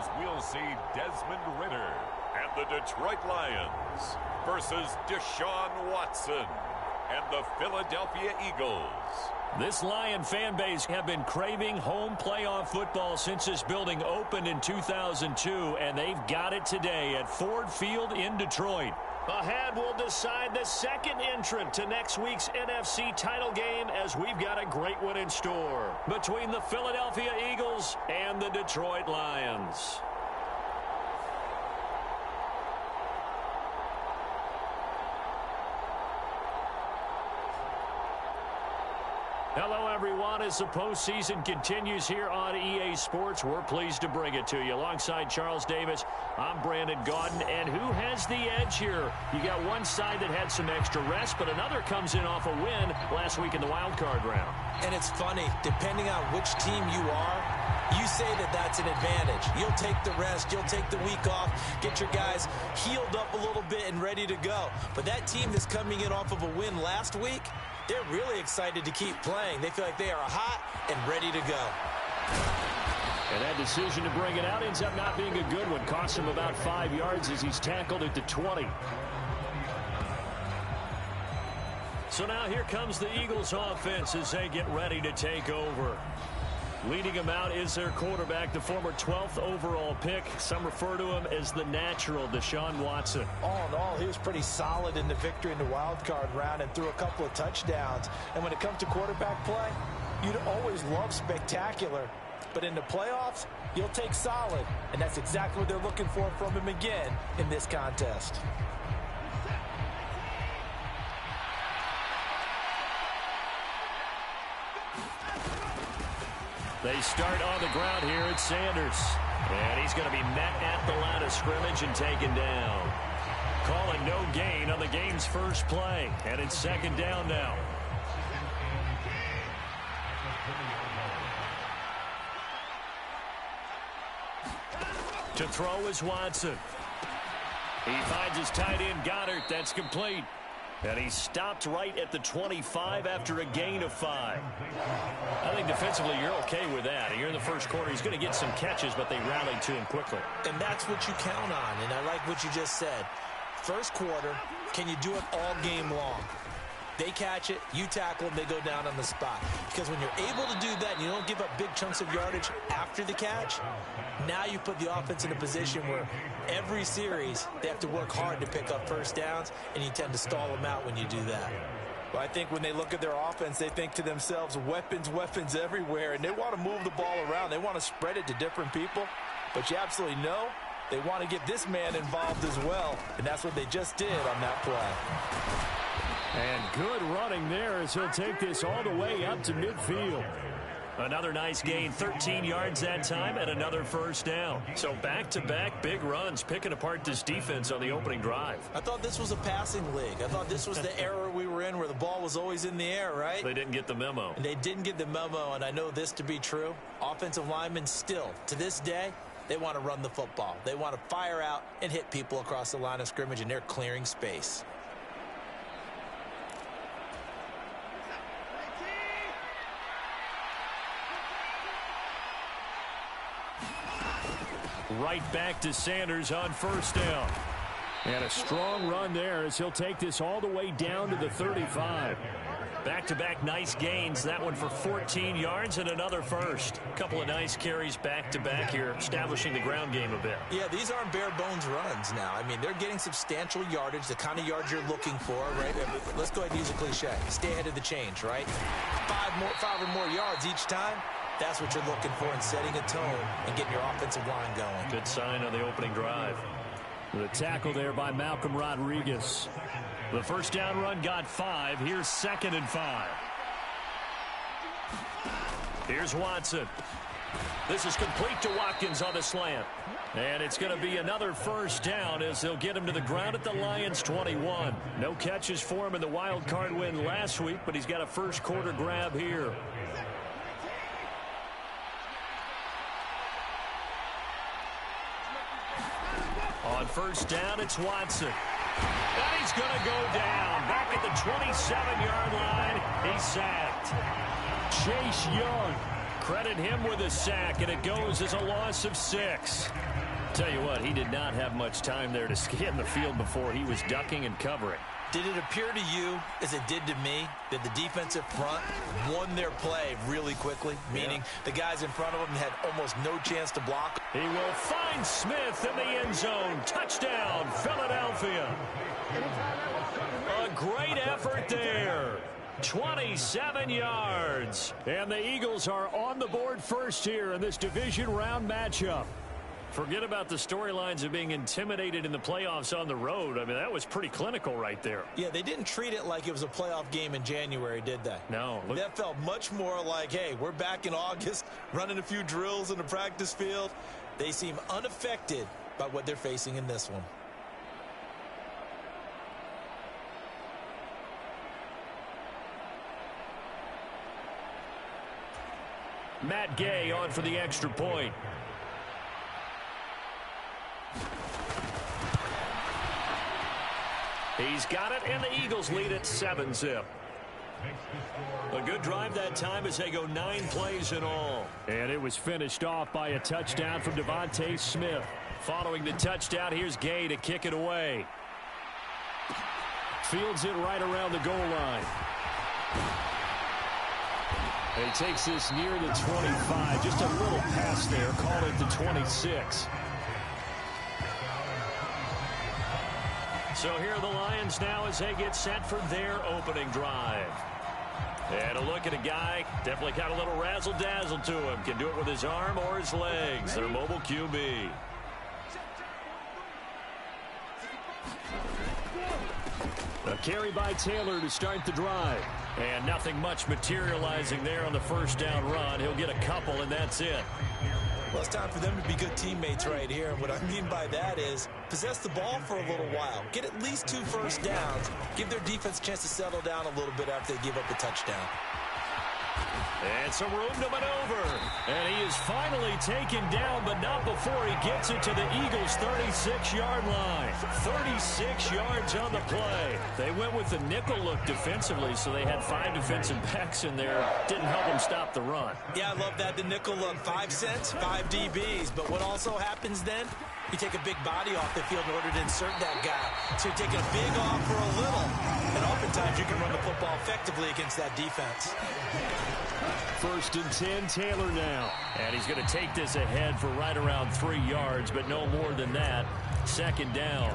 as we'll see Desmond Ridder and the Detroit Lions versus Deshaun Watson and the Philadelphia Eagles. This Lion fan base have been craving home playoff football since this building opened in 2002, and they've got it today at Ford Field in Detroit. Ahead, we'll decide the second entrant to next week's NFC title game, as we've got a great one in store between the Philadelphia Eagles and the Detroit Lions. Hello, everyone. As the postseason continues here on EA Sports, we're pleased to bring it to you. Alongside Charles Davis, I'm Brandon Gaudin. And who has the edge here? You got one side that had some extra rest, but another comes in off a win last week in the wild card round. And it's funny, depending on which team you are, you say that that's an advantage. You'll take the rest, you'll take the week off, get your guys healed up a little bit and ready to go. But that team that's coming in off of a win last week, they're really excited to keep playing. They feel like they are hot and ready to go. And that decision to bring it out ends up not being a good one. Costs him about 5 yards as he's tackled at the 20. So now here comes the Eagles offense as they get ready to take over. Leading him out is their quarterback, the former 12th overall pick. Some refer to him as the natural, Deshaun Watson. All in all, he was pretty solid in the victory in the wild card round and threw a couple of touchdowns. And when it comes to quarterback play, you'd always love spectacular. But in the playoffs, you'll take solid. And that's exactly what they're looking for from him again in this contest. They start on the ground here at Sanders. And he's going to be met at the line of scrimmage and taken down. Calling no gain on the game's first play. And it's second down now. To throw is Watson. He finds his tight end Goddard. That's complete. And he's stopped right at the 25 after a gain of 5. I think defensively you're okay with that. Here in the first quarter, he's going to get some catches, but they rallied to him quickly. And that's what you count on, and I like what you just said. First quarter, can you do it all game long? They catch it, you tackle them, they go down on the spot. Because when you're able to do that and you don't give up big chunks of yardage after the catch, now you put the offense in a position where every series they have to work hard to pick up first downs, and you tend to stall them out when you do that. Well, I think when they look at their offense, they think to themselves, weapons, weapons everywhere, and they want to move the ball around. They want to spread it to different people, but you absolutely know they want to get this man involved as well, and that's what they just did on that play. And good running there as he'll take this all the way up to midfield. Another nice gain, 13 yards that time, and another first down. So back-to-back big runs, picking apart this defense on the opening drive. I thought this was a passing league. I thought this was the era we were in where the ball was always in the air, right? They didn't get the memo. And they didn't get the memo, and I know this to be true. Offensive linemen still, to this day, they want to run the football. They want to fire out and hit people across the line of scrimmage, and they're clearing space. Right back to Sanders on first down. And a strong run there as he'll take this all the way down to the 35. Back-to-back nice gains. That one for 14 yards and another first. A couple of nice carries back-to-back here, establishing the ground game a bit. Yeah, these aren't bare-bones runs now. I mean, they're getting substantial yardage, the kind of yards you're looking for, right? Let's go ahead and use a cliche. Stay ahead of the change, right? Five or more yards each time. That's what you're looking for in setting a tone and getting your offensive line going. Good sign on the opening drive. The tackle there by Malcolm Rodriguez. The first down run got 5. Here's 2nd and 5. Here's Watson. This is complete to Watkins on the slant. And it's going to be another first down as they'll get him to the ground at the Lions 21. No catches for him in the wild card win last week, but he's got a first quarter grab here. On first down, it's Watson. And he's going to go down. Back at the 27-yard line. He's sacked. Chase Young Credit him with a sack, and it goes as a loss of 6. Tell you what, he did not have much time there to scan the field before he was ducking and covering. Did it appear to you, as it did to me, that the defensive front won their play really quickly? Meaning the guys in front of them had almost no chance to block. He will find Smith in the end zone. Touchdown, Philadelphia. A great effort there. 27 yards. And the Eagles are on the board first here in this division round matchup. Forget about the storylines of being intimidated in the playoffs on the road. I mean, that was pretty clinical right there. Yeah, they didn't treat it like it was a playoff game in January, did they? No. That felt much more like, hey, we're back in August, running a few drills in the practice field. They seem unaffected by what they're facing in this one. Matt Gay on for the extra point. He's got it, and the Eagles lead at 7-zip. A good drive that time as they go 9 plays in all. And it was finished off by a touchdown from Devontae Smith. Following the touchdown, here's Gay to kick it away. Fields it right around the goal line. And he takes this near the 25. Just a little pass there. Call it the 26. So here are the Lions now as they get set for their opening drive. And a look at a guy, definitely got a little razzle-dazzle to him. Can do it with his arm or his legs. Their mobile QB. A carry by Taylor to start the drive. And nothing much materializing there on the first down run. He'll get a couple, and that's it. Well, it's time for them to be good teammates right here. And what I mean by that is possess the ball for a little while. Get at least 2 first downs. Give their defense a chance to settle down a little bit after they give up the touchdown. And some room to maneuver. And he is finally taken down, but not before he gets it to the Eagles' 36-yard line. 36 yards on the play. They went with the nickel look defensively, so they had 5 defensive backs in there. Didn't help them stop the run. Yeah, I love that. The nickel look, 5 cents, 5 DBs. But what also happens then? You take a big body off the field in order to insert that guy. So you're taking a big off for a little. And oftentimes you can run the football effectively against that defense. 1st and 10, Taylor now. And he's going to take this ahead for right around 3 yards, but no more than that. 2nd down.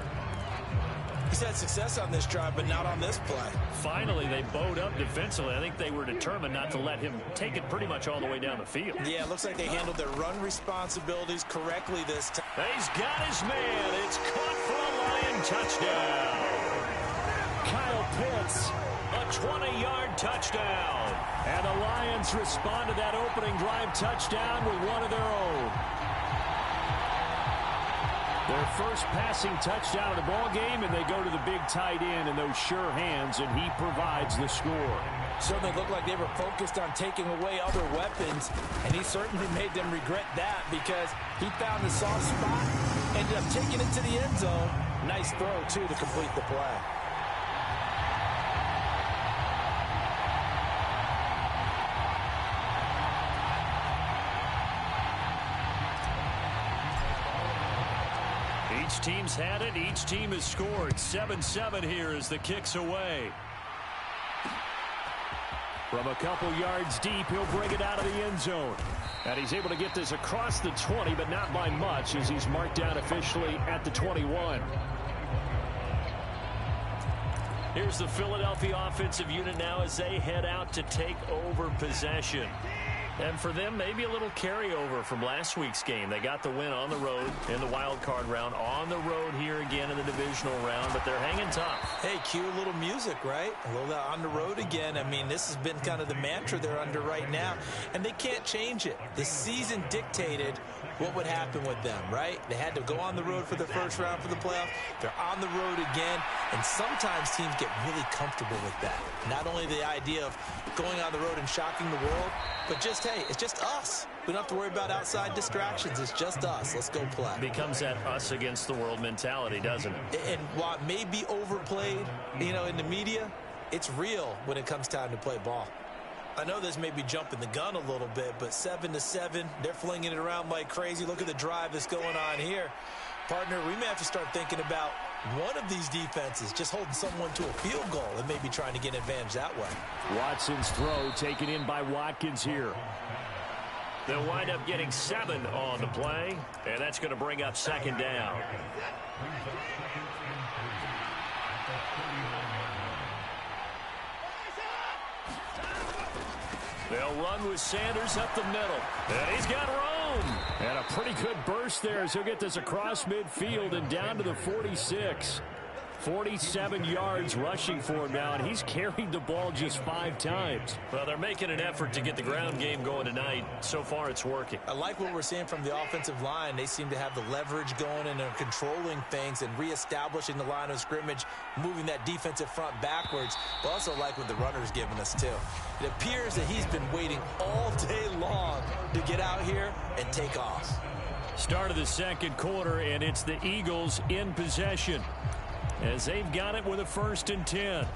He's had success on this drive, but not on this play. Finally, they bowed up defensively. I think they were determined not to let him take it pretty much all the way down the field. Yeah, it looks like they handled their run responsibilities correctly this time. He's got his man. It's caught for a Lion touchdown. Kyle Pitts, a 20-yard touchdown. And the Lions respond to that opening drive touchdown with one of their own. Their first passing touchdown of the ball game, and they go to the big tight end in those sure hands, and he provides the score. Certainly looked like they were focused on taking away other weapons, and he certainly made them regret that because he found the soft spot, ended up taking it to the end zone. Nice throw, too, to complete the play. Each team's had it. Each team has scored. 7-7 here as the kick's away. From a couple yards deep, he'll bring it out of the end zone. And he's able to get this across the 20, but not by much as he's marked down officially at the 21. Here's the Philadelphia offensive unit now as they head out to take over possession. And for them, maybe a little carryover from last week's game. They got the win on the road in the wild card round, on the road here again in the divisional round, but they're hanging tough. Hey, cue a little music, right? A little on the road again. I mean, this has been kind of the mantra they're under right now, and they can't change it. The season dictated what would happen with them, right? They had to go on the road for the first round for the playoffs. They're on the road again, and sometimes teams get really comfortable with that. Not only the idea of going on the road and shocking the world, but just, hey, it's just us. We don't have to worry about outside distractions. It's just us. Let's go play. Becomes that us against the world mentality, doesn't it? And while it may be overplayed, in the media, it's real when it comes time to play ball. I know this may be jumping the gun a little bit, but 7-7, they're flinging it around like crazy. Look at the drive that's going on here. Partner, we may have to start thinking about one of these defenses just holding someone to a field goal and maybe trying to get an advantage that way. Watson's throw taken in by Watkins here. They'll wind up getting 7 on the play, and that's going to bring up second down. They'll run with Sanders up the middle. And he's got room. And a pretty good burst there as he'll get this across midfield and down to the 46. 47 yards rushing for him now, and he's carried the ball just 5 times. Well, they're making an effort to get the ground game going tonight. So far, it's working. I like what we're seeing from the offensive line. They seem to have the leverage going, and they're controlling things and reestablishing the line of scrimmage, moving that defensive front backwards. But also like what the runner's giving us, too. It appears that he's been waiting all day long to get out here and take off. Start of the second quarter, and it's the Eagles in possession, as they've got it with a 1st and 10.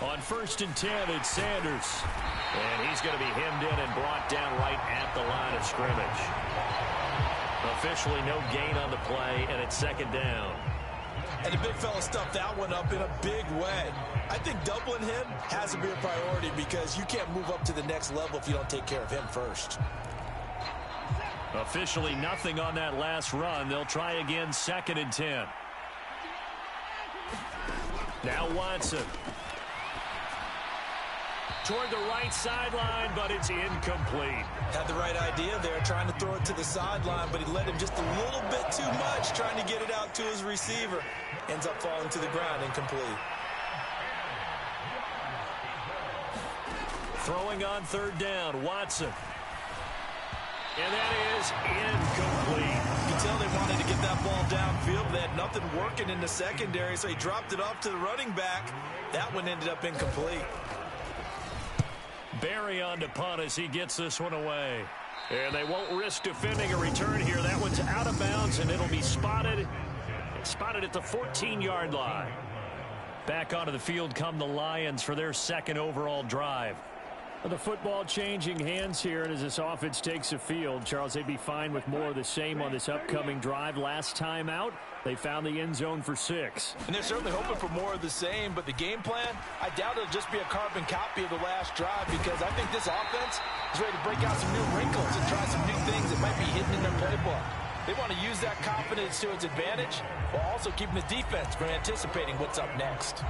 On 1st and 10, it's Sanders. And he's going to be hemmed in and brought down right at the line of scrimmage. Officially no gain on the play, and it's second down. And the big fella stuffed that one up in a big way. I think doubling him has to be a priority because you can't move up to the next level if you don't take care of him first. Officially nothing on that last run. They'll try again, 2nd and 10. Now Watson. Toward the right sideline, but it's incomplete. Had the right idea there, trying to throw it to the sideline, but he let him just a little bit too much, trying to get it out to his receiver. Ends up falling to the ground, incomplete. Throwing on 3rd down, Watson. And that is incomplete. You can tell they wanted to get that ball downfield. They had nothing working in the secondary, so he dropped it off to the running back. That one ended up incomplete. Barry on to punt as he gets this one away. And they won't risk defending a return here. That one's out of bounds, and it'll be spotted at the 14-yard line. Back onto the field come the Lions for their 2nd overall drive. The football changing hands here, and as this offense takes the field, Charles, they'd be fine with more of the same on this upcoming drive. Last time out, they found the end zone for 6. And they're certainly hoping for more of the same, but the game plan, I doubt it'll just be a carbon copy of the last drive because I think this offense is ready to break out some new wrinkles and try some new things that might be hidden in their playbook. They want to use that confidence to its advantage while also keeping the defense from anticipating what's up next.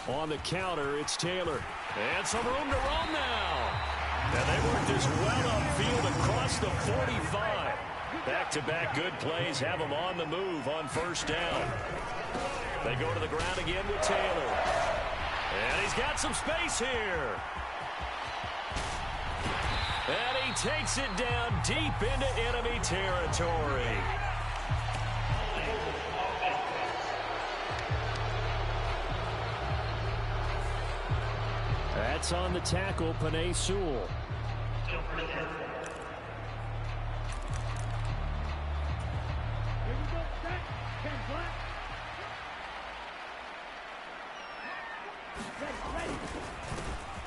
On the counter, it's Taylor. And some room to roam now. And they work this well upfield across the 45. Back-to-back good plays have them on the move on 1st down. They go to the ground again with Taylor. And he's got some space here. And he takes it down deep into enemy territory. That's on the tackle, Penei Sewell.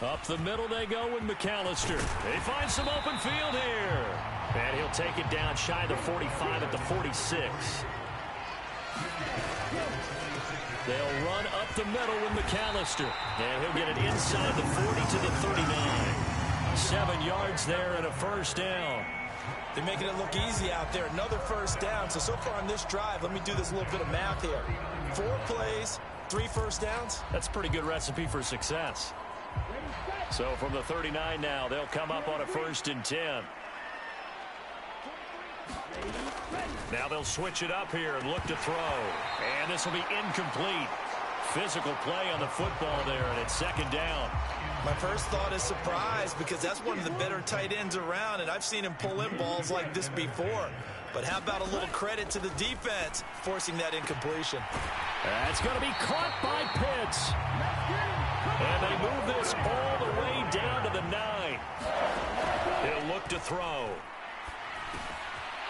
Up the middle they go with McAllister. They find some open field here. And he'll take it down shy of the 45 at the 46. They'll run up the middle with McAllister. And he'll get it inside the 40 to the 39. 7 yards there and a 1st down. They're making it look easy out there. Another 1st down. So far on this drive, let me do this little bit of math here. 4 plays, 3 1st downs. That's a pretty good recipe for success. So from the 39 now, they'll come up on a 1st and 10. Now they'll switch it up here and look to throw. And this will be incomplete. Physical play on the football there, and it's 2nd down. My first thought is surprise because that's one of the better tight ends around, and I've seen him pull in balls like this before. But how about a little credit to the defense forcing that incompletion? That's going to be caught by Pitts. And they move this all the way down to the 9. He'll look throw.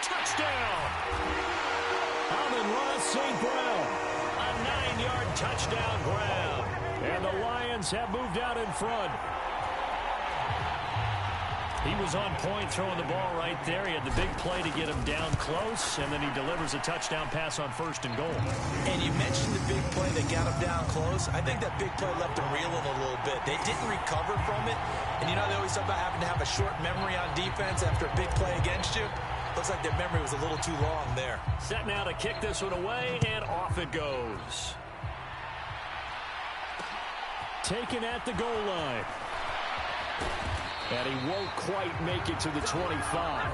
Touchdown! Amon-Ra St. Brown. A 9-yard touchdown grab. And the Lions have moved out in front. He was on point throwing the ball right there. He had the big play to get him down close, and then he delivers a touchdown pass on 1st and goal. And you mentioned the big play that got him down close. I think that big play left him reeling a little bit. They didn't recover from it. And you know, they always talk about having to have a short memory on defense after a big play against you. Looks like their memory was a little too long there. Set now to kick this one away, and off it goes. Taken at the goal line. And he won't quite make it to the 25.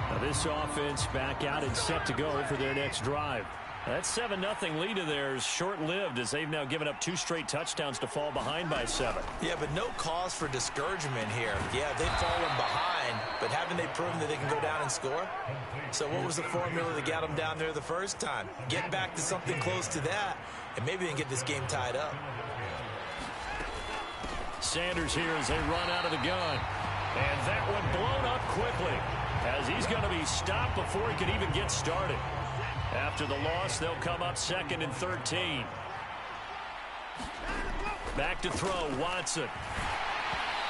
Now this offense back out and set to go for their next drive. That 7-0 lead of theirs short-lived as they've now given up 2 straight touchdowns to fall behind by 7. Yeah, but no cause for discouragement here. Yeah, they've fallen behind, but haven't they proven that they can go down and score? So what was the formula that got them down there the first time? Get back to something close to that, and maybe they can get this game tied up. Sanders here as they run out of the gun. And that one blown up quickly as he's going to be stopped before he can even get started. After the loss, they'll come up 2nd and 13. Back to throw, Watson.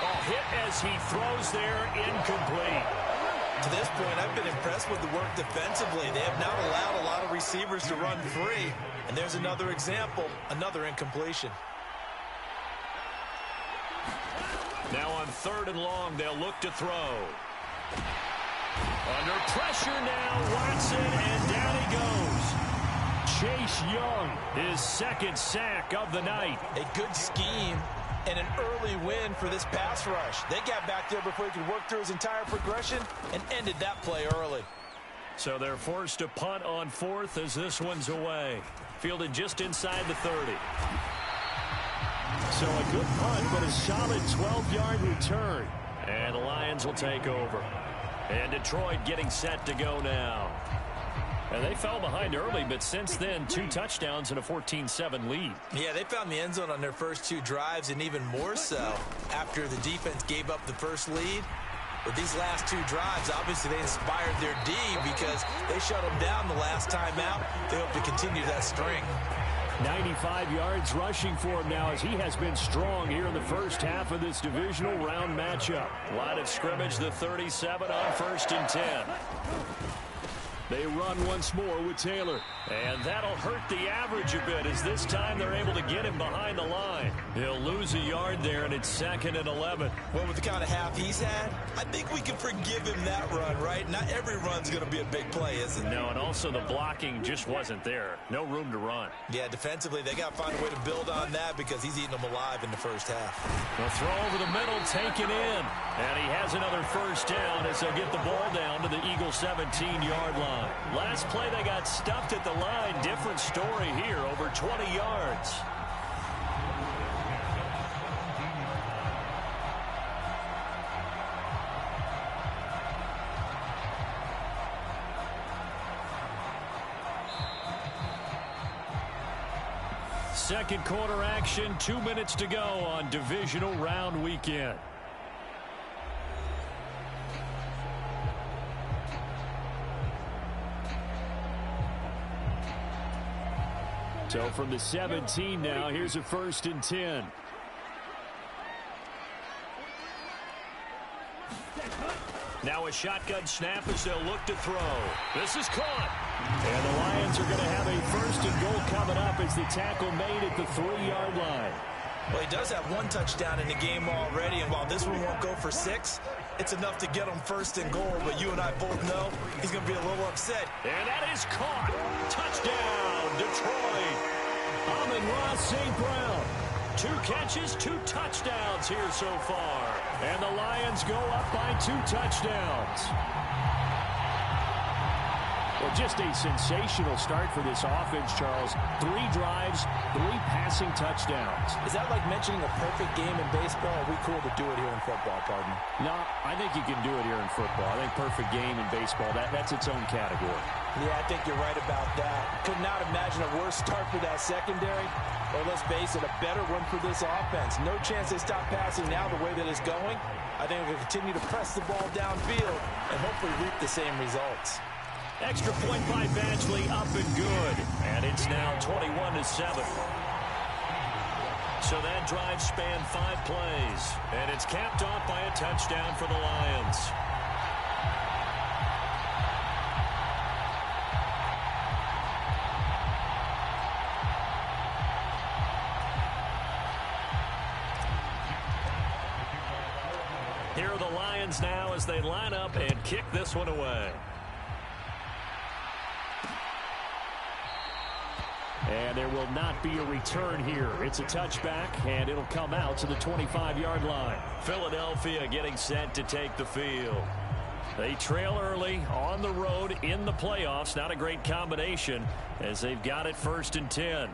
Oh, hit as he throws there, incomplete. To this point, I've been impressed with the work defensively. They have not allowed a lot of receivers to run free. And there's another example, another incompletion. Now on 3rd and long, they'll look to throw. Under pressure now, Watson, and down he goes. Chase Young, his 2nd sack of the night. A good scheme and an early win for this pass rush. They got back there before he could work through his entire progression and ended that play early. So they're forced to punt on 4th as this one's away. Fielded just inside the 30. So a good punt, but a solid 12-yard return. And the Lions will take over. And Detroit getting set to go now. And they fell behind early, but since then, 2 touchdowns and a 14-7 lead. Yeah, they found the end zone on their first 2 drives, and even more so after the defense gave up the first lead. But these last 2 drives, obviously they inspired their D because they shut them down the last time out. They hope to continue that string. 95 yards rushing for him now as he has been strong here in the first half of this divisional round matchup. Line of scrimmage, the 37 on 1st and 10. They run once more with Taylor. And that'll hurt the average a bit as this time they're able to get him behind the line. He'll lose a yard there, and it's 2nd and 11. Well, with the kind of half he's had, I think we can forgive him that run, right? Not every run's going to be a big play, is it? No, and also the blocking just wasn't there. No room to run. Yeah, defensively, they got to find a way to build on that because he's eating them alive in the first half. The throw over the middle, taken in. And he has another 1st down as they'll get the ball down to the Eagles' 17-yard line. Last play, they got stuffed at the line. Different story here, over 20 yards. Second quarter action, 2 minutes to go on divisional round weekend. So from the 17 now, here's a 1st and 10. Now a shotgun snap as they'll look to throw. This is caught. And the Lions are going to have a 1st and goal coming up as the tackle made at the 3-yard line. Well, he does have 1 touchdown in the game already, and while this one won't go for 6, it's enough to get him 1st and goal. But you and I both know he's going to be a little upset. And that is caught. Touchdown, Detroit. Amon-Ra St. Brown. 2 catches, 2 touchdowns here so far. And the Lions go up by 2 touchdowns. Well, just a sensational start for this offense, Charles. 3 drives, 3 passing touchdowns. Is that like mentioning a perfect game in baseball? Are we cool to do it here in football, pardon? No, I think you can do it here in football. I think perfect game in baseball, that's its own category. Yeah, I think you're right about that. Could not imagine a worse start for that secondary, or let's face it, a better one for this offense. No chance they stop passing now the way that it's going. I think they'll continue to press the ball downfield and hopefully reap the same results. Extra point by Badgley, up and good. And it's now 21-7. So that drive spanned 5 plays. And it's capped off by a touchdown for the Lions. Here are the Lions now as they line up and kick this one away. And there will not be a return here. It's a touchback, and it'll come out to the 25-yard line. Philadelphia getting set to take the field. They trail early on the road in the playoffs. Not a great combination as they've got it 1st and 10.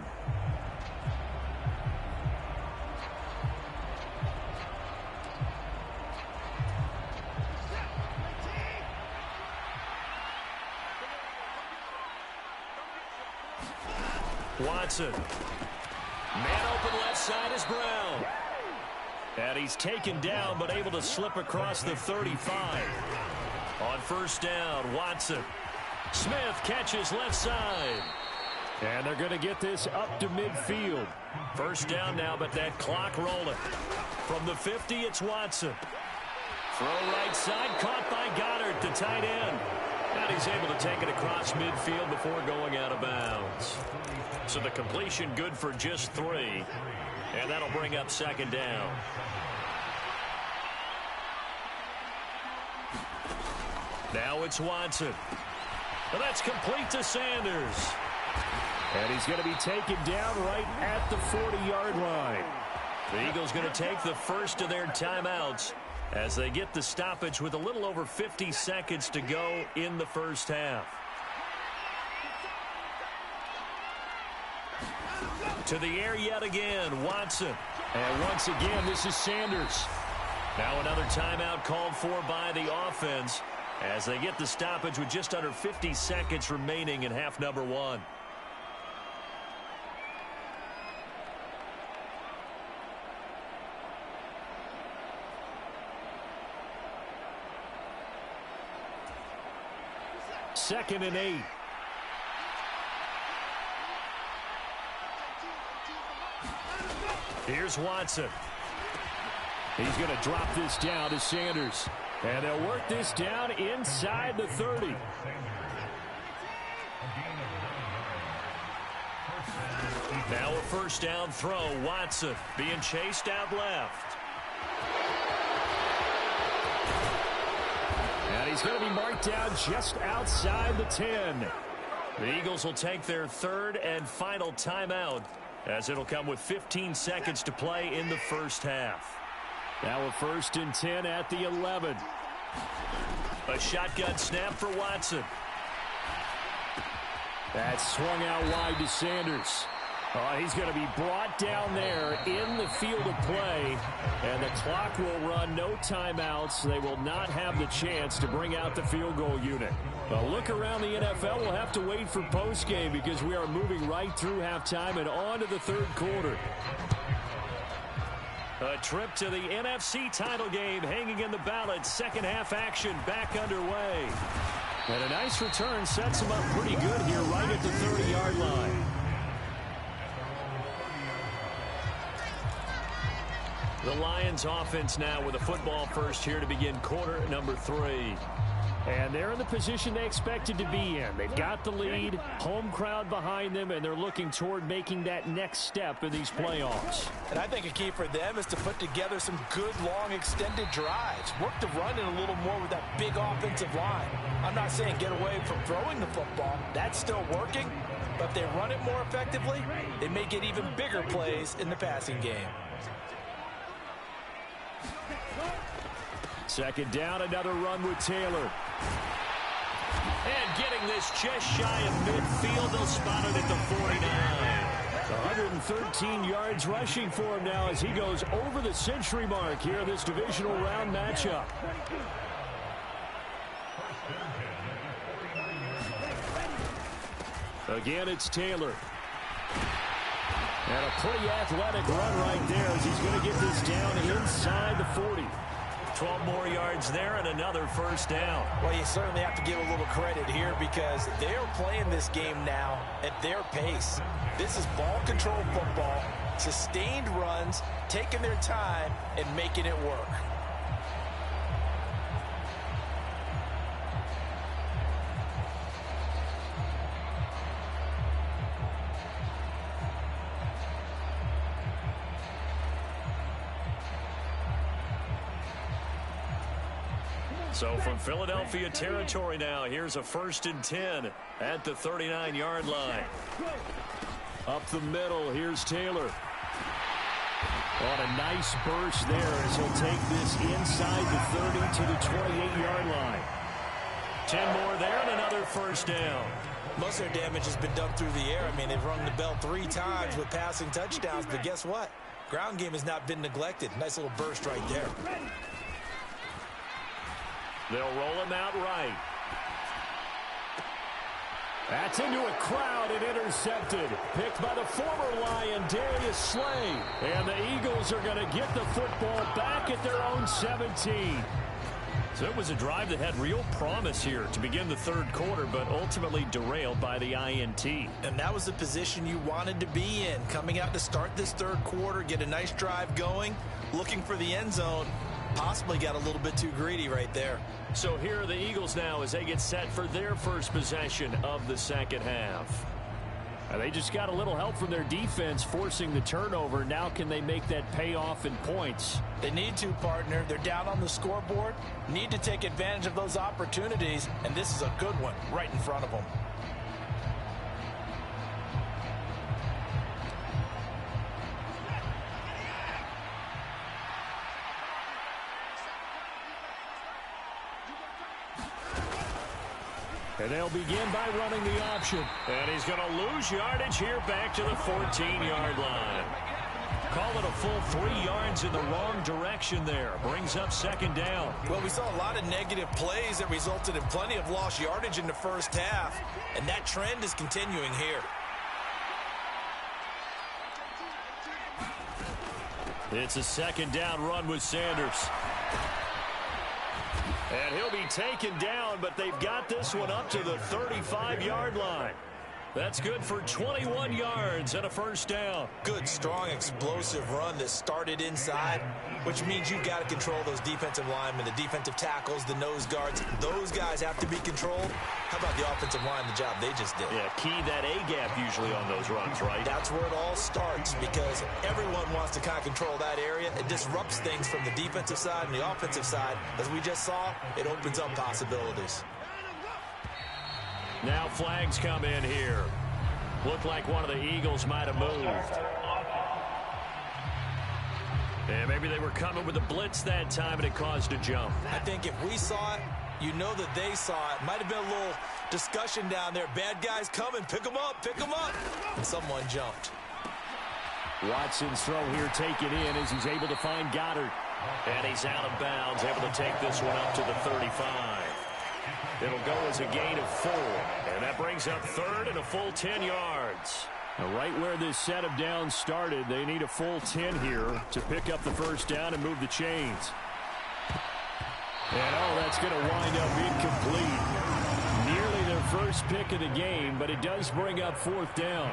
Watson. Man open left side is Brown. And he's taken down but able to slip across the 35. On 1st down, Watson. Smith catches left side. And they're going to get this up to midfield. 1st down now, but that clock rolling. From the 50, it's Watson. Throw right side, caught by Goddard, the tight end. And he's able to take it across midfield before going out of bounds. So the completion good for just 3. And that'll bring up 2nd down. Now it's Watson. And that's complete to Sanders. And he's going to be taken down right at the 40-yard line. The Eagles going to take the first of their timeouts as they get the stoppage with a little over 50 seconds to go in the 1st half. To the air yet again, Watson. And once again, this is Sanders. Now another timeout called for by the offense as they get the stoppage with just under 50 seconds remaining in half number 1. Second and 8. Here's Watson. He's going to drop this down to Sanders. And they'll work this down inside the 30. Now a 1st down throw. Watson being chased out left. And he's going to be marked down just outside the 10. The Eagles will take their 3rd and final timeout as it'll come with 15 seconds to play in the 1st half. Now a 1st and 10 at the 11. A shotgun snap for Watson. That's swung out wide to Sanders. He's going to be brought down there in the field of play, and the clock will run. No timeouts. They will not have the chance to bring out the field goal unit. A look around the NFL. We'll have to wait for postgame because we are moving right through halftime and on to the 3rd quarter. A trip to the NFC title game hanging in the balance. 2nd half action back underway. And a nice return sets them up pretty good here right at the 30-yard line. The Lions offense now with a football first here to begin quarter number 3. And they're in the position they expected to be in. They've got the lead, home crowd behind them, and they're looking toward making that next step in these playoffs. And I think a key for them is to put together some good, long, extended drives. Work the run in a little more with that big offensive line. I'm not saying get away from throwing the football. That's still working. But if they run it more effectively, they may get even bigger plays in the passing game. 2nd down, another run with Taylor. And getting this just shy of midfield, they'll spot it at the 49. 113 yards rushing for him now as he goes over the century mark here in this divisional round matchup. Again, it's Taylor. And a pretty athletic run right there as he's going to get this down inside the 40. 12 more yards there and another first down. Well, you certainly have to give a little credit here because they're playing this game now at their pace. This is ball control football, sustained runs, taking their time and making it work. So from Philadelphia territory now, here's a 1st and 10 at the 39-yard line. Up the middle, here's Taylor. On a nice burst there as he'll take this inside the 30 to the 28-yard line. 10 more there and another first down. Most of their damage has been done through the air. I mean, they've rung the bell 3 times with passing touchdowns, but guess what? Ground game has not been neglected. Nice little burst right there. They'll roll him out right. That's into a crowd and intercepted. Picked by the former Lion, Darius Slay. And the Eagles are going to get the football back at their own 17. So it was a drive that had real promise here to begin the third quarter, but ultimately derailed by the INT. And that was the position you wanted to be in. Coming out to start this third quarter, get a nice drive going, looking for the end zone. Possibly got a little bit too greedy right there. So here are the Eagles now as they get set for their first possession of the second half. They just got a little help from their defense forcing the turnover. Now can they make that pay off in points? They need to, partner. They're down on the scoreboard. Need to take advantage of those opportunities, and this is a good one right in front of them. And they'll begin by running the option. And he's going to lose yardage here back to the 14-yard line. Call it a full 3 yards in the wrong direction there. Brings up second down. Well, we saw a lot of negative plays that resulted in plenty of lost yardage in the first half. And that trend is continuing here. It's a second down run with Sanders. And he'll be taken down, but they've got this one up to the 35-yard line. That's good for 21 yards and a first down. Good, strong, explosive run that started inside, which means you've got to control those defensive linemen, the defensive tackles, the nose guards. Those guys have to be controlled. How about the offensive line, the job they just did? Yeah, key that A-gap usually on those runs, right? That's where it all starts because everyone wants to kind of control that area. It disrupts things from the defensive side and the offensive side. As we just saw, it opens up possibilities. Now flags come in here. Looked like one of the Eagles might have moved. And maybe they were coming with a blitz that time and it caused a jump. I think if we saw it, you know that they saw it. Might have been a little discussion down there. Bad guys coming. Pick them up. Pick them up. And someone jumped. Watson's throw here taken in as he's able to find Goddard. And he's out of bounds, able to take this one up to the 35. It'll go as a gain of 4. And that brings up third and a full 10 yards. Now right where this set of downs started, they need a full 10 here to pick up the first down and move the chains. And that's going to wind up incomplete. Nearly their first pick of the game, but it does bring up fourth down.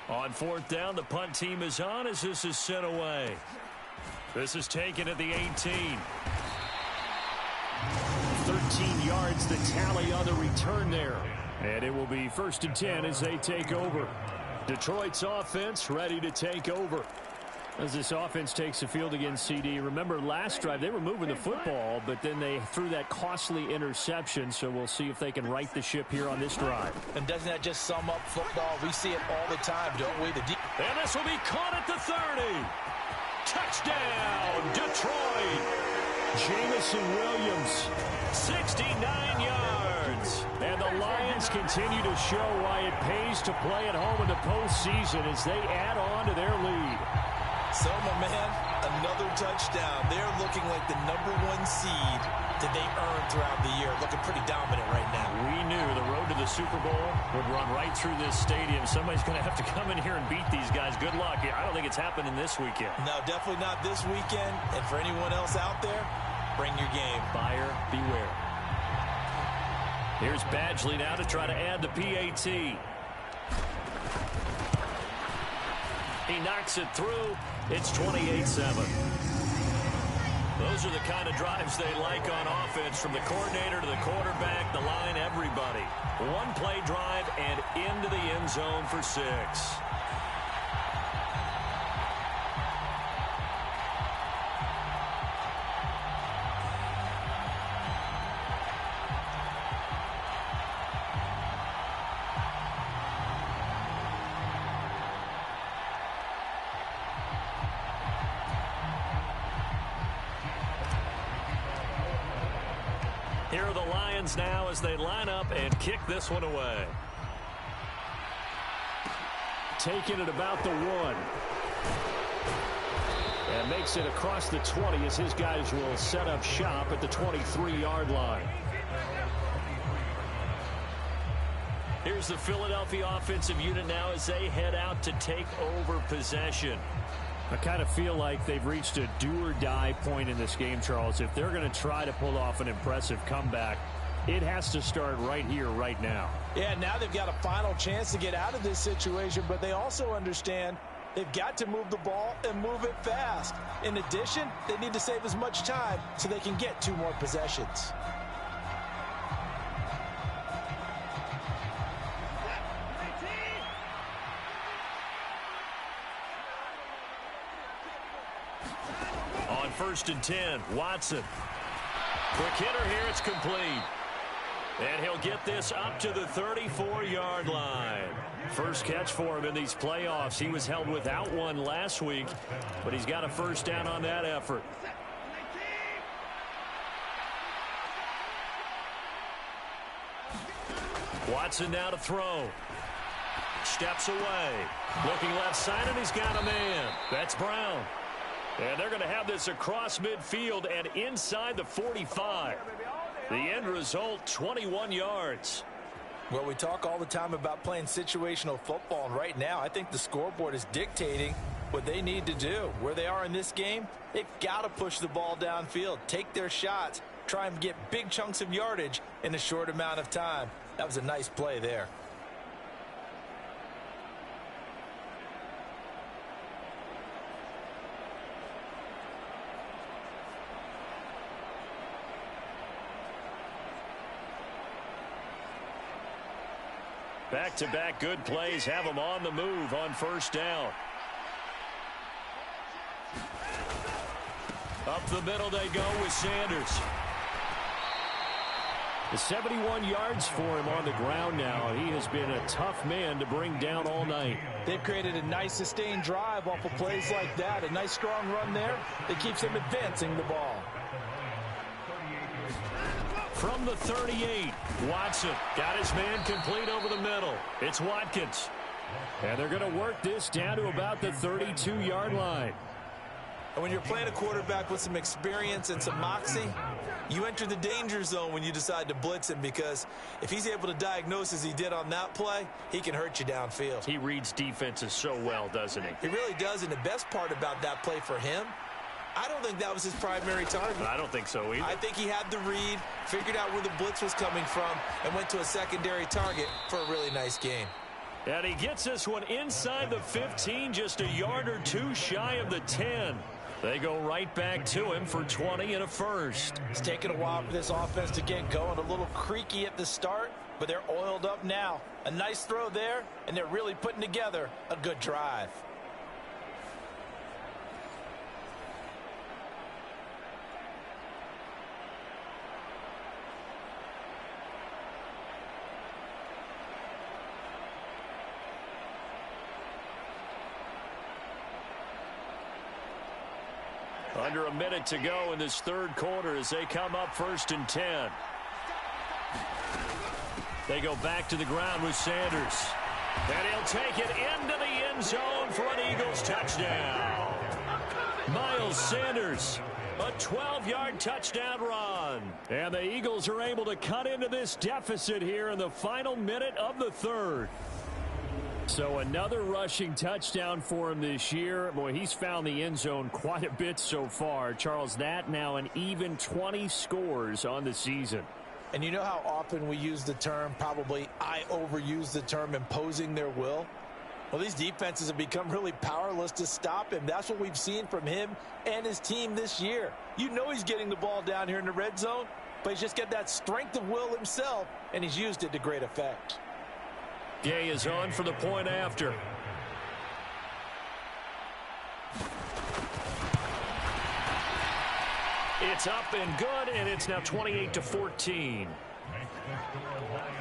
On fourth down, the punt team is on as this is sent away. This is taken at the 18. 13 yards the tally on the return there. And it will be 1st and 10 as they take over. Detroit's offense ready to take over. As this offense takes the field against CD. Remember last drive they were moving the football, but then they threw that costly interception. So we'll see if they can right the ship here on this drive. And doesn't that just sum up football? We see it all the time, don't we? And this will be caught at the 30. Touchdown, Detroit. Jamison Williams, 69 yards. And the Lions continue to show why it pays to play at home in the postseason as they add on to their lead. So, my man, another touchdown. They're looking like the #1 seed that they earned throughout the year. Looking pretty dominant right now. We knew the road to the Super Bowl would run right through this stadium. Somebody's going to have to come in here and beat these guys. Good luck. I don't think it's happening this weekend. No, definitely not this weekend. And for anyone else out there, bring your game. Buyer beware. Here's Badgley now to try to add the PAT. He knocks it through. It's 28-7. Those are the kind of drives they like on offense, from the coordinator to the quarterback, the line, everybody. One play drive and into the end zone for 6. Here are the Lions now as they line up and kick this one away. Taking it about the 1. And makes it across the 20 as his guys will set up shop at the 23-yard line. Here's the Philadelphia offensive unit now as they head out to take over possession. I kind of feel like they've reached a do-or-die point in this game, Charles. If they're going to try to pull off an impressive comeback, it has to start right here, right now. Yeah, now they've got a final chance to get out of this situation, but they also understand they've got to move the ball and move it fast. In addition, they need to save as much time so they can get 2 more possessions. On 1st and 10, Watson. Quick hitter here, it's complete. And he'll get this up to the 34-yard line. First catch for him in these playoffs. He was held without one last week, but he's got a first down on that effort. Watson now to throw. Steps away. Looking left side, and he's got a man. That's Brown. And they're going to have this across midfield and inside the 45. The end result, 21 yards. Well, we talk all the time about playing situational football, and right now I think the scoreboard is dictating what they need to do. Where they are in this game, they've got to push the ball downfield, take their shots, try and get big chunks of yardage in a short amount of time. That was a nice play there. Back-to-back good plays have them on the move on first down. Up the middle they go with Sanders. The 71 yards for him on the ground now. He has been a tough man to bring down all night. They've created a nice sustained drive off of plays like that. A nice strong run there that keeps him advancing the ball. From the 38, Watson got his man complete over the middle. It's Watkins. And they're going to work this down to about the 32-yard line. And when you're playing a quarterback with some experience and some moxie, you enter the danger zone when you decide to blitz him, because if he's able to diagnose as he did on that play, he can hurt you downfield. He reads defenses so well, doesn't he? He really does, and the best part about that play for him, I don't think that was his primary target. I don't think so either. I think he had the read, figured out where the blitz was coming from, and went to a secondary target for a really nice gain. And he gets this one inside the 15, just a yard or two shy of the 10. They go right back to him for 20 and a first. It's taken a while for this offense to get going. A little creaky at the start, but they're oiled up now. A nice throw there, and they're really putting together a good drive. Under a minute to go in this third quarter as they come up 1st and 10. They go back to the ground with Sanders. And he'll take it into the end zone for an Eagles touchdown. Miles Sanders, a 12-yard touchdown run. And the Eagles are able to cut into this deficit here in the final minute of the third. So another rushing touchdown for him this year. Boy, he's found the end zone quite a bit so far. Charles, that now an even 20 scores on the season. And you know how often we use the term, probably I overuse the term, imposing their will? Well, these defenses have become really powerless to stop him. That's what we've seen from him and his team this year. You know he's getting the ball down here in the red zone, but he's just got that strength of will himself, and he's used it to great effect. Gay is on for the point after. It's up and good, and it's now 28-14.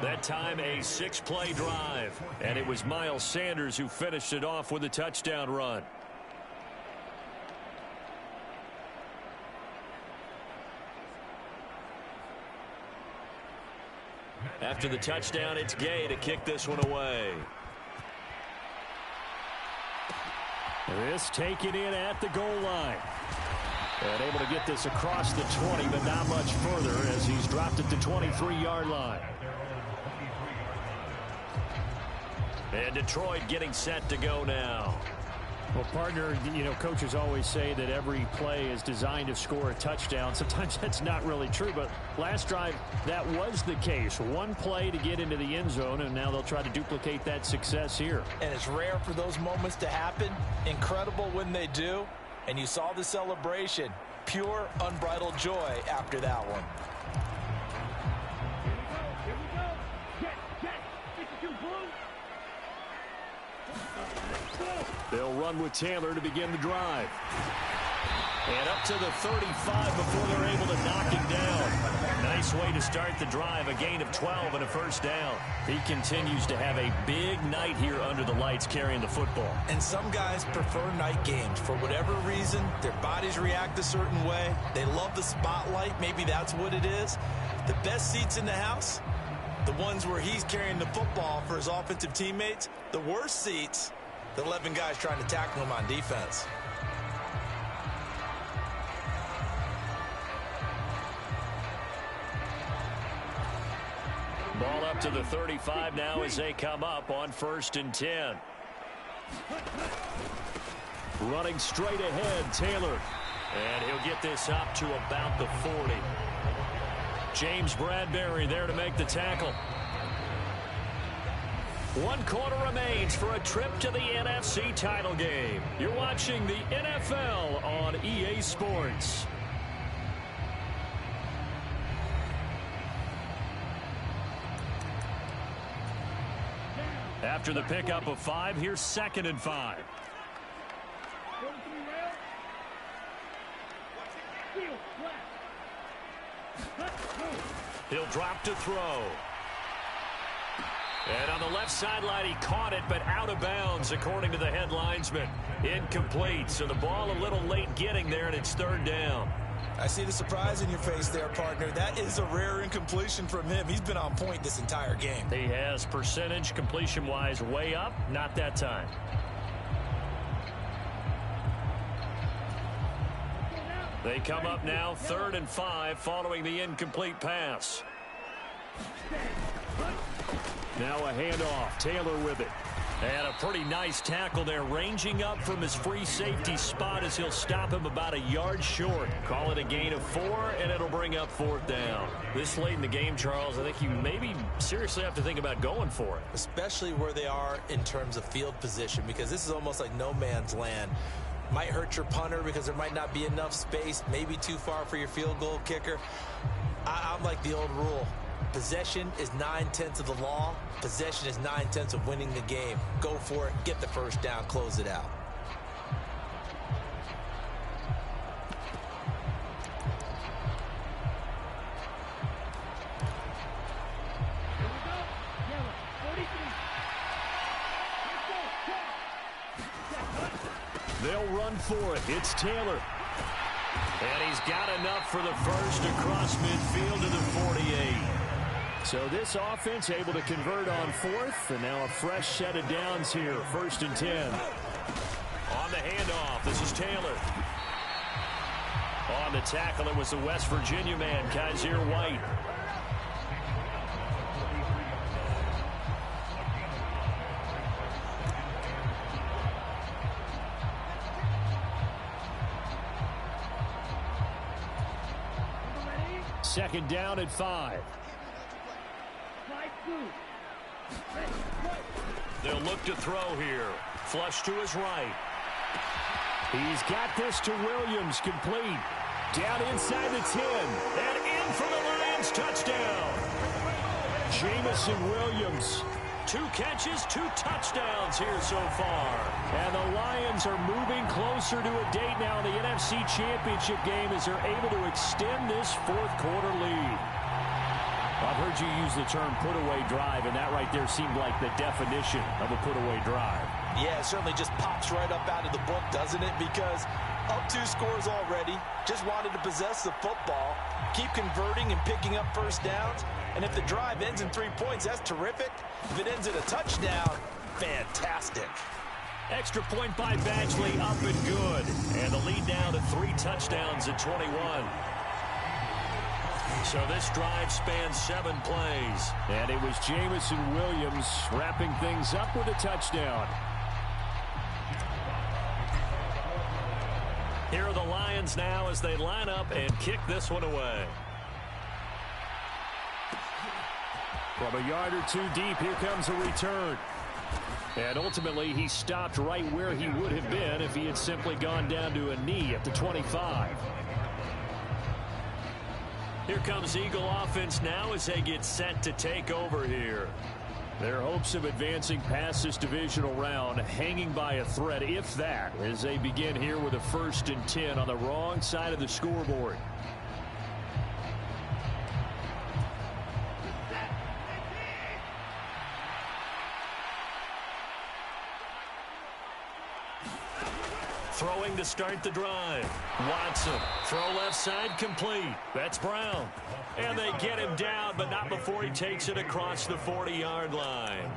That time a 6-play drive, and it was Miles Sanders who finished it off with a touchdown run. After the touchdown, it's Gay to kick this one away. This taken in at the goal line. And able to get this across the 20, but not much further as he's dropped at the 23-yard line. And Detroit getting set to go now. Well, partner, you know, coaches always say that every play is designed to score a touchdown. Sometimes that's not really true, but last drive, that was the case. One play to get into the end zone, and now they'll try to duplicate that success here. And it's rare for those moments to happen. Incredible when they do. And you saw the celebration. Pure, unbridled joy after that one. They'll run with Taylor to begin the drive. And up to the 35 before they're able to knock him down. Nice way to start the drive. A gain of 12 and a first down. He continues to have a big night here under the lights carrying the football. And some guys prefer night games. For whatever reason, their bodies react a certain way. They love the spotlight. Maybe that's what it is. The best seats in the house, the ones where he's carrying the football for his offensive teammates. The worst seats, the 11 guys trying to tackle him on defense. Ball up to the 35 now as they come up on 1st and 10. Running straight ahead, Taylor. And he'll get this up to about the 40. James Bradbury there to make the tackle. 1 quarter remains for a trip to the NFC title game. You're watching the NFL on EA Sports. After the pickup of 5, here's 2nd and 5. He'll drop to throw. And on the left sideline, he caught it, but out of bounds, according to the head linesman. Incomplete, so the ball a little late getting there, and it's 3rd down. I see the surprise in your face there, partner. That is a rare incompletion from him. He's been on point this entire game. He has percentage completion-wise way up, not that time. They come up now 3rd and 5 following the incomplete pass. Now a handoff. Taylor with it. And a pretty nice tackle there, ranging up from his free safety spot as he'll stop him about a yard short. Call it a gain of 4, and it'll bring up 4th down. This late in the game, Charles, I think you maybe seriously have to think about going for it. Especially where they are in terms of field position, because this is almost like no man's land. Might hurt your punter because there might not be enough space, maybe too far for your field goal kicker. I'm like the old rule. Possession is 9/10 of the law. Possession is 9/10 of winning the game. Go for it. Get the first down. Close it out. They'll run for it. It's Taylor. And he's got enough for the first across midfield to the 48. So this offense able to convert on 4th, and now a fresh set of downs here, 1st and 10. On the handoff, this is Taylor. On the tackle, it was the West Virginia man, Kaiser White. Second down at 5. They'll look to throw here. Flush to his right. He's got this to Williams, complete. Down inside the 10. And in for the Lions, touchdown. Jamison Williams. 2 catches, 2 touchdowns here so far. And the Lions are moving closer to a date now in the NFC Championship game as they're able to extend this fourth-quarter lead. I've heard you use the term put-away drive, and that right there seemed like the definition of a put-away drive. Yeah, it certainly just pops right up out of the book, doesn't it? Because up 2 scores already, just wanted to possess the football, keep converting and picking up first downs. And if the drive ends in 3 points, that's terrific. If it ends in a touchdown, fantastic. Extra point by Badgley, up and good. And the lead now to 3 touchdowns at 21. So this drive spans 7 plays. And it was Jamison Williams wrapping things up with a touchdown. Here are the Lions now as they line up and kick this one away. From a yard or 2 deep, here comes a return. And ultimately, he stopped right where he would have been if he had simply gone down to a knee at the 25. Here comes Eagle offense now as they get set to take over here. Their hopes of advancing past this divisional round hanging by a thread, if that, as they begin here with a 1st and 10 on the wrong side of the scoreboard. Throwing to start the drive. Watson. Throw left side complete. That's Brown. And they get him down, but not before he takes it across the 40-yard line.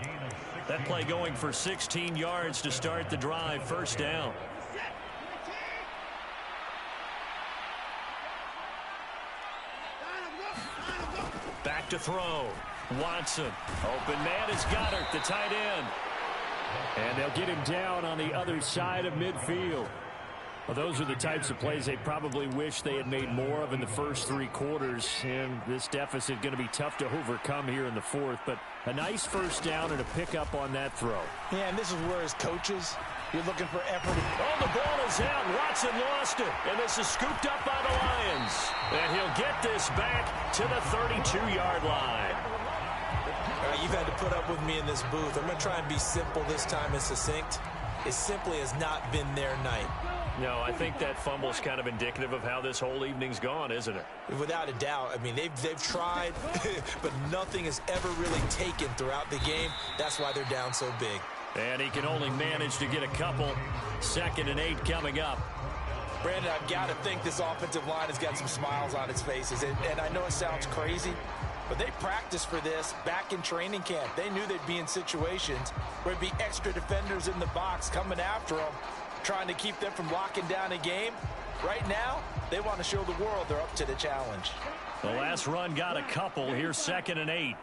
That play going for 16 yards to start the drive. First down. Back to throw. Watson. Open man is Goddard, the tight end. And they'll get him down on the other side of midfield. Well, those are the types of plays they probably wish they had made more of in the first 3 quarters. And this deficit going to be tough to overcome here in the 4th. But a nice first down and a pickup on that throw. Yeah, and this is where as coaches, you're looking for effort. Oh, the ball is out. Watson lost it. And this is scooped up by the Lions. And he'll get this back to the 32-yard line. All right, you've had to put up with me in this booth. I'm going to try and be simple this time and succinct. It simply has not been their night. No, I think that fumble's kind of indicative of how this whole evening's gone, isn't it? Without a doubt. I mean, they've tried, but nothing has ever really taken throughout the game. That's why they're down so big. And he can only manage to get a couple. 2nd and 8 coming up. Brandon, I've got to think this offensive line has got some smiles on its faces. And I know it sounds crazy, but they practiced for this back in training camp. They knew they'd be in situations where it'd be extra defenders in the box coming after them, trying to keep them from locking down a game. Right now, they want to show the world they're up to the challenge. The last run got a couple. Here's 2nd and 8.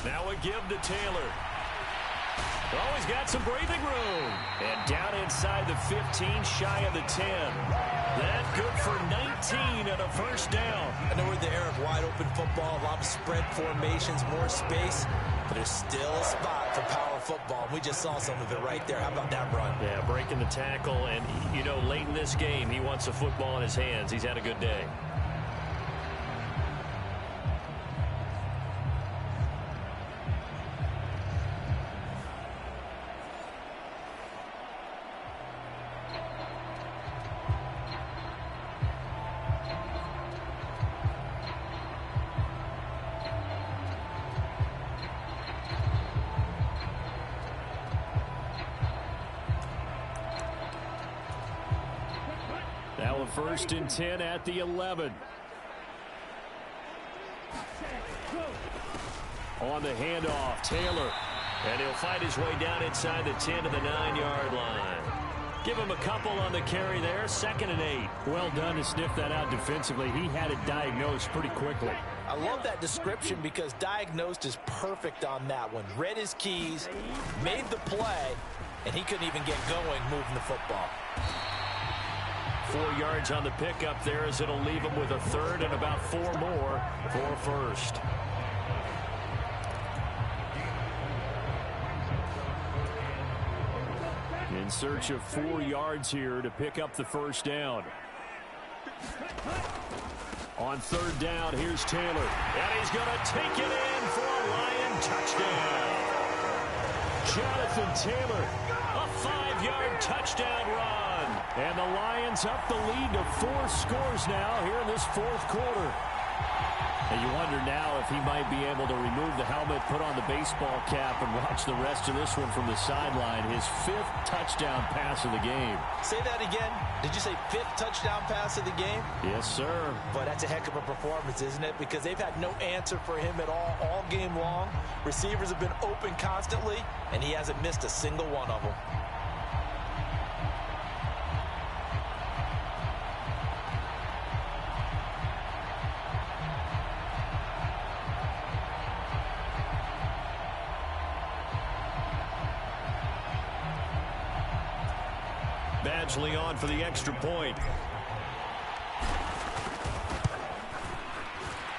Now a give to Taylor. Oh, he's got some breathing room. And down inside the 15, shy of the 10. That good for 19 and a first down. I know we're in the era of wide-open football, a lot of spread formations, more space, but there's still a spot for power football. We just saw some of it right there. How about that run? Yeah, breaking the tackle, and, you know, late in this game, he wants the football in his hands. He's had a good day. Now a 1st and 10 at the 11. On the handoff, Taylor. And he'll fight his way down inside the 10 to the 9-yard line. Give him a couple on the carry there. 2nd and 8. Well done to sniff that out defensively. He had it diagnosed pretty quickly. I love that description because diagnosed is perfect on that one. Read his keys, made the play, and he couldn't even get going moving the football. 4 yards on the pickup there as it'll leave him with a 3rd and about 4 more for 1st. In search of 4 yards here to pick up the 1st down. On 3rd down, here's Taylor. And he's going to take it in for a Lion touchdown. Jonathan Taylor, a 5-yard touchdown run. And the Lions up the lead to 4 scores now here in this 4th quarter. And you wonder now if he might be able to remove the helmet, put on the baseball cap, and watch the rest of this one from the sideline. His 5th touchdown pass of the game. Say that again. Did you say 5th touchdown pass of the game? Yes, sir. But that's a heck of a performance, isn't it? Because they've had no answer for him at all game long. Receivers have been open constantly, and he hasn't missed a single one of them. Badgley on for the extra point.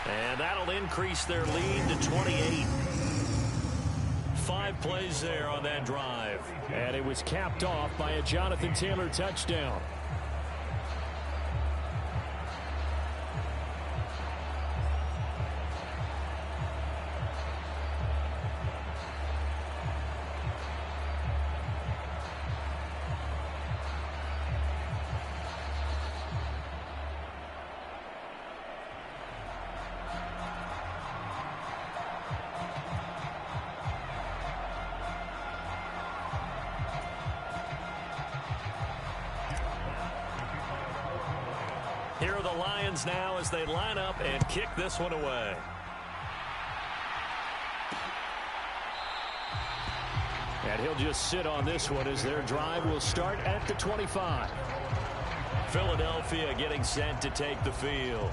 And that'll increase their lead to 28. 5 plays there on that drive. And it was capped off by a Jonathan Taylor touchdown. Here are the Lions now as they line up and kick this one away. And he'll just sit on this one as their drive will start at the 25. Philadelphia getting set to take the field.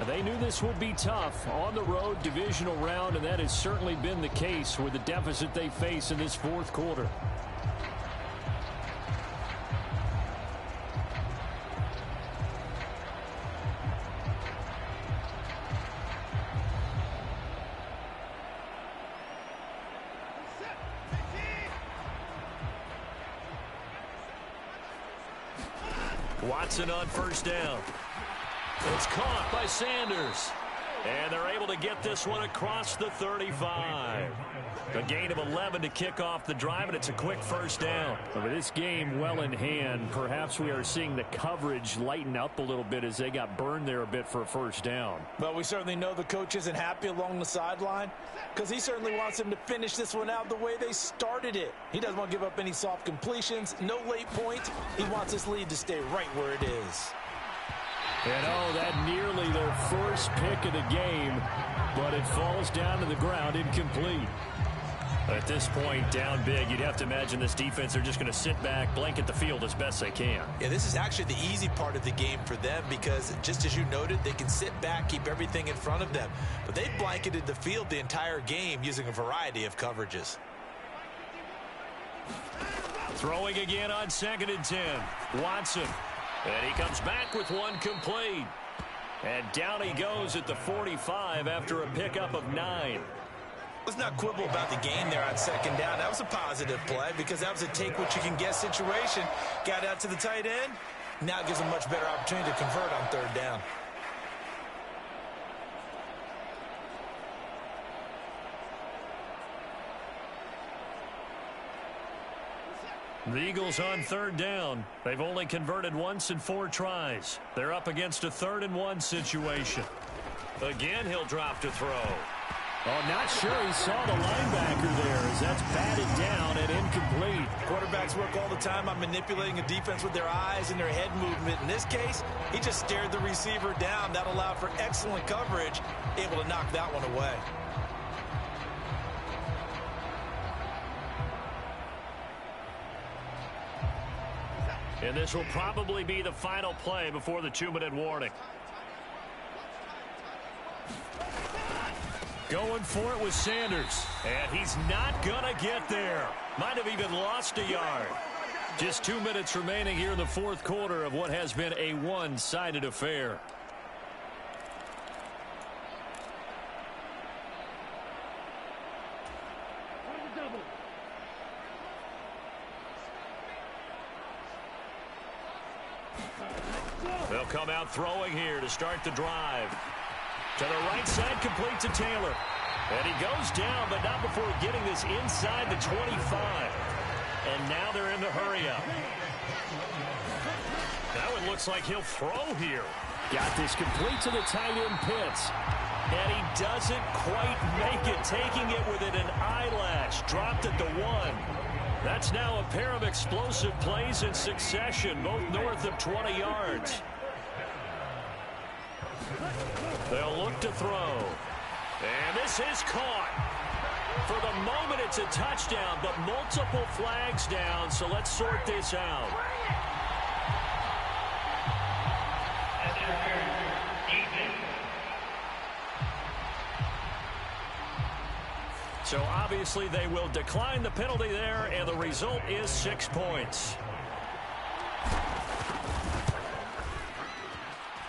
They knew this would be tough on the road, divisional round, and that has certainly been the case with the deficit they face in this 4th quarter. Watson on 1st down. It's caught by Sanders. And they're able to get this one across the 35. A gain of 11 to kick off the drive, and it's a quick 1st down. With this game well in hand, perhaps we are seeing the coverage lighten up a little bit as they got burned there a bit for a 1st down. But we certainly know the coach isn't happy along the sideline because he certainly wants them to finish this one out the way they started it. He doesn't want to give up any soft completions, no late points. He wants this lead to stay right where it is. And oh, that nearly their first pick of the game, but it falls down to the ground incomplete. At this point, down big, you'd have to imagine this defense are just going to sit back, blanket the field as best they can. Yeah, this is actually the easy part of the game for them because, just as you noted, they can sit back, keep everything in front of them. But they've blanketed the field the entire game using a variety of coverages. Throwing again on 2nd and 10. Watson. And he comes back with one complete. And down he goes at the 45 after a pickup of 9. Let's not quibble about the gain there on 2nd down. That was a positive play because that was a take-what-you-can-get situation. Got out to the tight end. Now it gives them a much better opportunity to convert on 3rd down. The Eagles on 3rd down. They've only converted once in 4 tries. They're up against a 3rd and 1 situation. Again, he'll drop to throw. Oh, not sure he saw the linebacker there as that's batted down and incomplete. Quarterbacks work all the time on manipulating a defense with their eyes and their head movement. In this case, he just stared the receiver down. That allowed for excellent coverage, able to knock that one away. And this will probably be the final play before the 2-minute warning. Going for it with Sanders. And he's not going to get there. Might have even lost a yard. Just 2 minutes remaining here in the fourth quarter of what has been a one-sided affair. They'll come out throwing here to start the drive. To the right side, complete to Taylor. And he goes down, but not before getting this inside the 25. And now they're in the hurry-up. Now it looks like he'll throw here. Got this complete to the tight end Pitts. And he doesn't quite make it, taking it within an eyelash. Dropped at the 1. That's now a pair of explosive plays in succession, both north of 20 yards. They'll look to throw. And this is caught. For the moment, it's a touchdown, but multiple flags down, so let's sort this out. So obviously they will decline the penalty there, and the result is 6 points.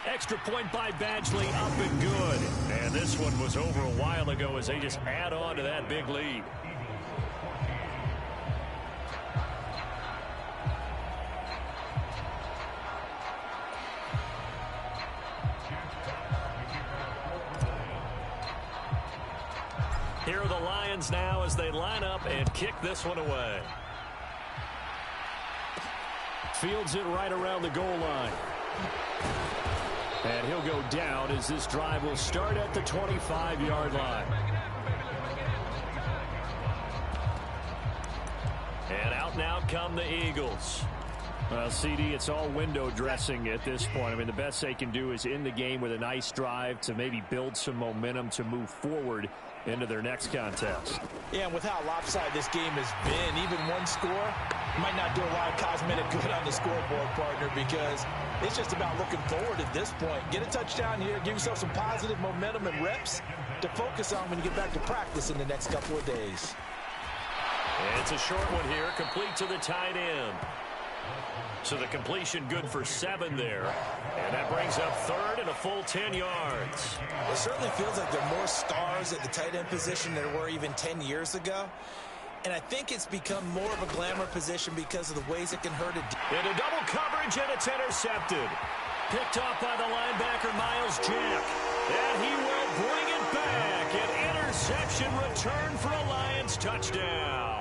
Extra point by Badgley, up and good. And this one was over a while ago as they just add on to that big lead. Here are the Lions now as they line up and kick this one away. Fields it right around the goal line. And he'll go down as this drive will start at the 25-yard line. And out now come the Eagles. Well, CD, it's all window dressing at this point. I mean, the best they can do is end the game with a nice drive to maybe build some momentum to move forward into their next contest. Yeah, and with how lopsided this game has been, even one score might not do a lot of cosmetic good on the scoreboard, partner, because it's just about looking forward at this point. Get a touchdown here, give yourself some positive momentum and reps to focus on when you get back to practice in the next couple of days. And it's a short one here, complete to the tight end. So the completion good for 7 there. And that brings up third and a full 10 yards. It certainly feels like there are more stars at the tight end position than there were even 10 years ago. And I think it's become more of a glamour position because of the ways it can hurt it. Into double coverage, and it's intercepted. Picked off by the linebacker, Miles Jack. And he will bring it back. An interception return for a Lions touchdown.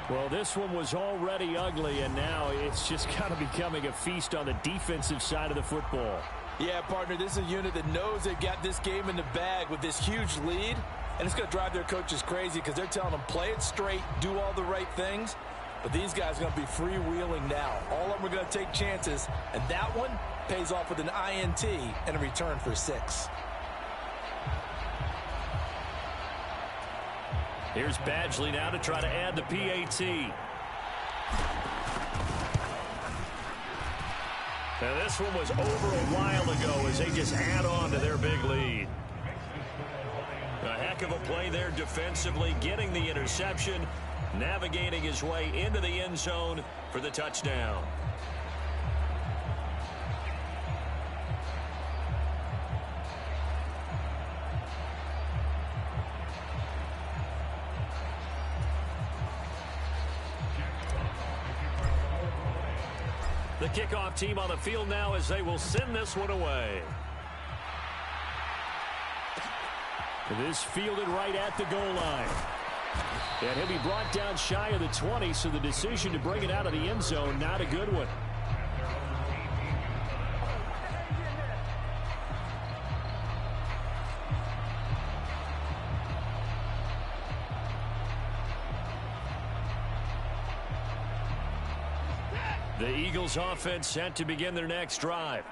Well, this one was already ugly, and now it's just kind of becoming a feast on the defensive side of the football. Yeah, partner, this is a unit that knows they've got this game in the bag with this huge lead, and it's going to drive their coaches crazy because they're telling them play it straight, do all the right things, but these guys are going to be freewheeling now. All of them are going to take chances, and that one pays off with an INT and a return for 6. Here's Badgley now to try to add the PAT. Now this one was over a while ago as they just add on to their big lead. A heck of a play there defensively, getting the interception, navigating his way into the end zone for the touchdown. The kickoff team on the field now as they will send this one away. This fielded right at the goal line. And he'll be brought down shy of the 20, so the decision to bring it out of the end zone, not a good one. The Eagles offense set to begin their next drive.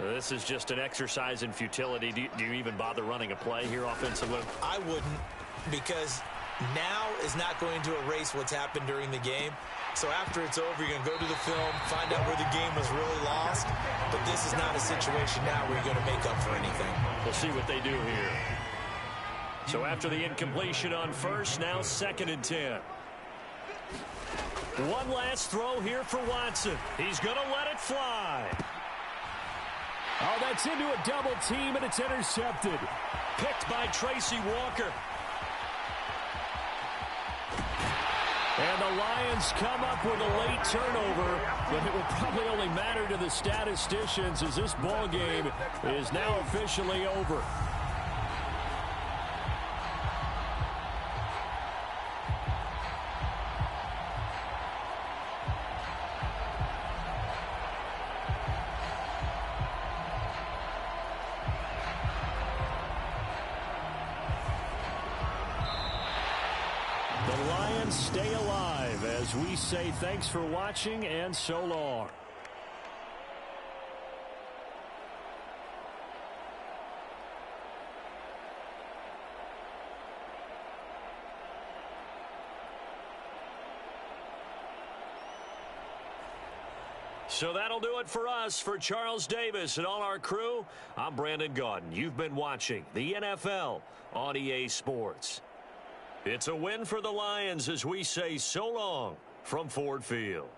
This is just an exercise in futility. Do you even bother running a play here offensively? I wouldn't, because now is not going to erase what's happened during the game. So after it's over, you're going to go to the film, find out where the game was really lost. But this is not a situation now where you're going to make up for anything. We'll see what they do here. So after the incompletion on first, now 2nd and 10. One last throw here for Watson. He's going to let it fly. Oh, that's into a double team, and it's intercepted. Picked by Tracy Walker. And the Lions come up with a late turnover, but it will probably only matter to the statisticians as this ball game is now officially over. The Lions stay alive as we say thanks for watching and so long. So that'll do it for us. For Charles Davis and all our crew, I'm Brandon Gaudin. You've been watching the NFL on EA Sports. It's a win for the Lions as we say so long from Ford Field.